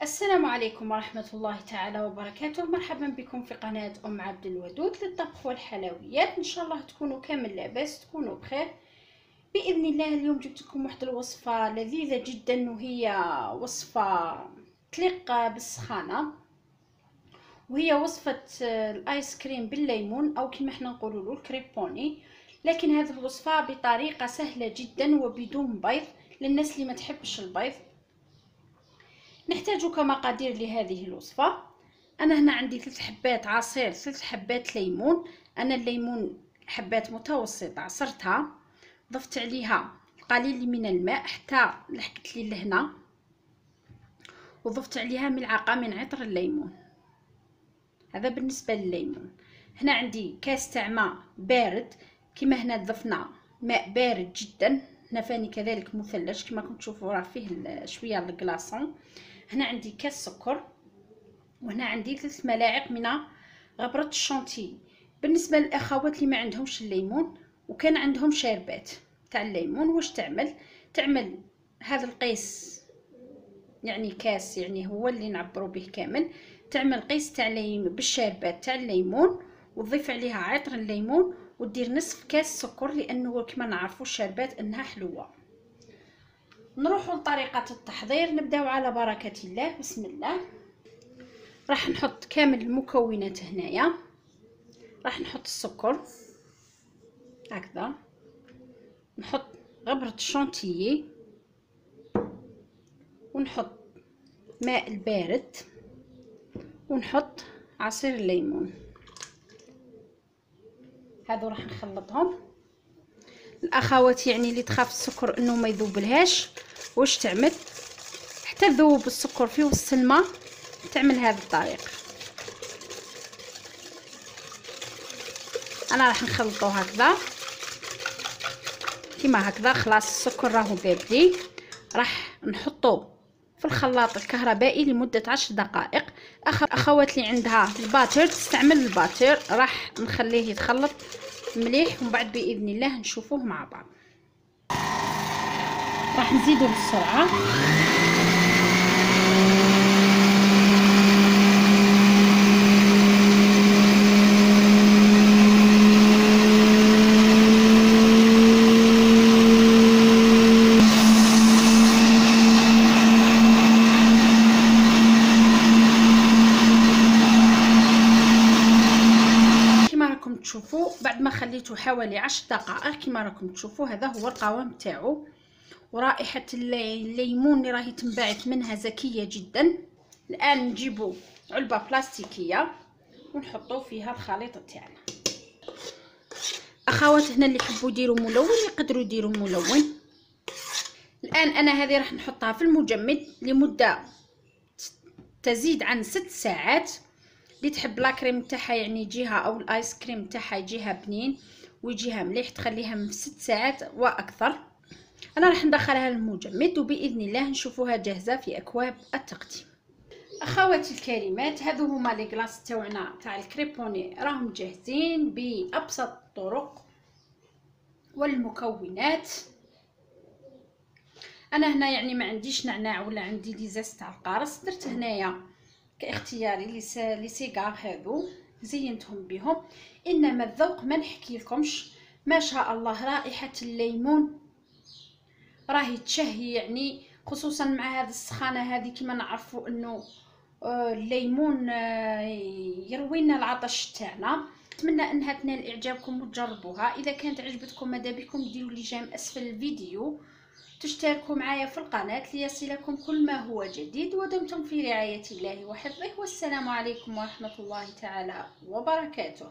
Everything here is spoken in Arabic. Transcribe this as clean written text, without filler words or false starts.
السلام عليكم ورحمة الله تعالى وبركاته. مرحبا بكم في قناة أم عبد الودود للطبخ والحلويات. إن شاء الله تكونوا كامل لاباس، تكونوا بخير بإذن الله. اليوم جبت لكم واحدة الوصفة لذيذة جدا، وهي وصفة تليق بالسخانة، وهي وصفة الآيس كريم بالليمون أو كما احنا نقولوا له الكريبوني. لكن هذه الوصفة بطريقة سهلة جدا وبدون بيض للناس اللي ما تحبش البيض. نحتاج كمقادير لهذه الوصفة. أنا هنا عندي 3 حبات عصير 3 حبات ليمون. أنا الليمون حبات متوسطة عصرتها، ضفت عليها قليل من الماء حتى لحقت لي لهنا، وضفت عليها ملعقة من عطر الليمون. هذا بالنسبة للليمون. هنا عندي كاس تاع ماء بارد، كما هنا ضفنا ماء بارد جدا. هنا فاني كذلك مثلج كما كنتم تشوفوا، راه فيه شويه الكلاصون. هنا عندي كاس سكر، وهنا عندي 3 ملاعق من غبرة الشانتي. بالنسبه للاخوات اللي ما عندهمش الليمون وكان عندهم شاربات تاع الليمون، واش تعمل هذا القيس، يعني كاس، يعني هو اللي نعبروا به كامل. تعمل قيس تاع الليمون بالشاربات تاع الليمون، وتضيف عليها عطر الليمون، ودير نصف كاس سكر، لانه كما نعرفوا الشاربات انها حلوه. نروحوا لطريقه التحضير. نبداو على بركه الله. بسم الله. راح نحط كامل المكونات هنايا. راح نحط السكر هكذا، نحط غبرة الشانتيي، ونحط ماء البارد، ونحط عصير الليمون. هادو راح نخلطهم. الاخوات يعني اللي تخاف السكر انه ما يذوبلهاش، واش تعمل حتى تذوب السكر في وسط الماء، تعمل هذه الطريقه. انا راح نخلطو هكذا كيما هكذا. خلاص السكر راهو ذاب لي. راح نحطو في الخلاط الكهربائي لمده 10 دقائق. اخوات اللي عندها الباتر تستعمل الباتر. راح نخليه يتخلط مليح، ومن بعد باذن الله نشوفوه مع بعض. راح نزيدو بالسرعه. تشوفوا بعد ما خليته حوالي 10 دقائق كما راكم تشوفوا، هذا هو القوام تاعو. ورائحه الليمون اللي راهي تنبعث منها زكيه جدا. الان نجيبوا علبه بلاستيكيه ونحطوا فيها الخليط تاعنا. اخوات هنا اللي يحبوا يديروا ملون يقدروا يديروا ملون. الان انا هذه راح نحطها في المجمد لمده تزيد عن 6 ساعات. اللي تحب لاكريم تاعها يعني يجيها، او الايس كريم تاعها يجيها بنين ويجيها مليح، تخليها من 6 ساعات واكثر. انا راح ندخلها للمجمد، وباذن الله نشوفوها جاهزه في اكواب التقديم. اخواتي الكريمات، هذو هما لي كلاص تاعنا تاع الكريبوني، راهم جاهزين بابسط الطرق والمكونات. انا هنا يعني ما عنديش نعناع ولا عندي ليزاس تاع القارص، درت هنايا كاختياري لي سيغار هذو زينتهم بهم. انما الذوق ما نحكي لكمش، ما شاء الله رائحه الليمون راهي تشهي، يعني خصوصا مع هذه السخانه هذه. كما نعرفوا انه الليمون يروي لنا العطش تاعنا. اتمنى انها تنال اعجابكم وتجربوها. اذا كانت عجبتكم ماذا بكم ديروا لي جيم اسفل الفيديو، تشتركوا معايا في القناة ليصلكم كل ما هو جديد. ودمتم في رعاية الله وحفظه، والسلام عليكم ورحمة الله تعالى وبركاته.